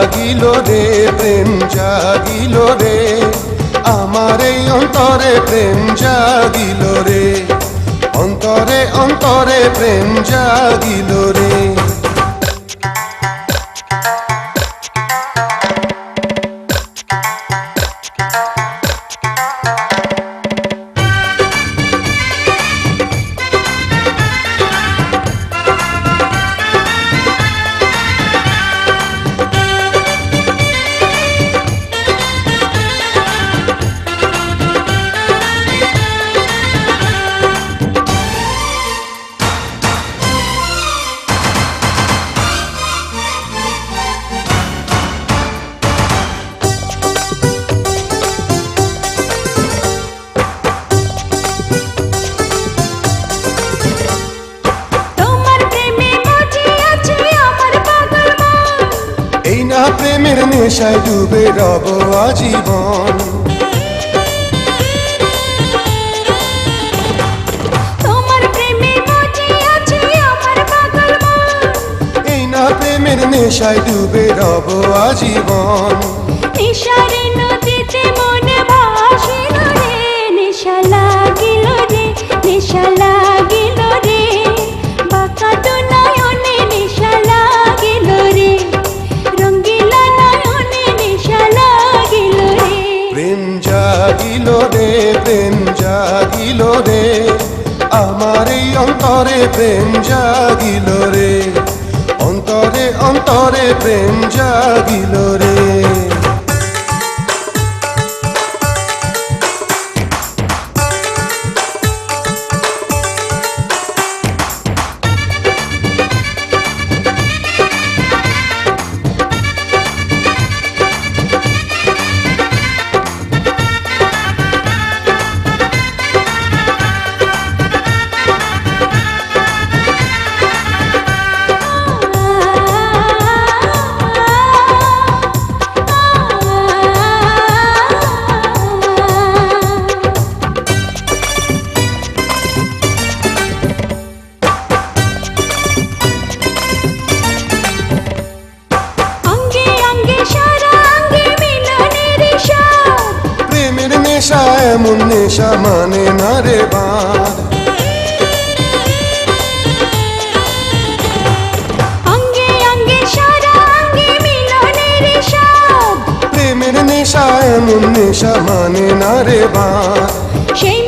জাগিল রে প্রেম জাগিল রে আমার এই অন্তরে প্রেম জাগিল রে অন্তরে অন্তরে প্রেম জাগিল রে প্রেমের নেশায় ডুবে রব আজীবন তোমার প্রেমে মজে আছে আমার পাগল মন এই না প্রেমের নেশায় ডুবে রব আজীবন নেশারে নদীতে মনে ভাসিল রে নেশা লাগিল রে নেশা লাগিল রে বাঁকা তো নয়নে নেশা লাগিল রে রঙ্গিলা নয়নে নেশা লাগিল রে প্রেম জাগিল রে প্রেম জাগিল রে আমার এই অন্তরে প্রেম জাগিল রে অন্তরে অন্তরে প্রেম জাগিল রে নেশা এমন নেশা মানে না রে বাঁধ অঙ্গে অঙ্গে সারা অঙ্গে মিলনের স্বাদ প্রেমের নেশা এমন নেশা মানে না রে বাঁধ সেই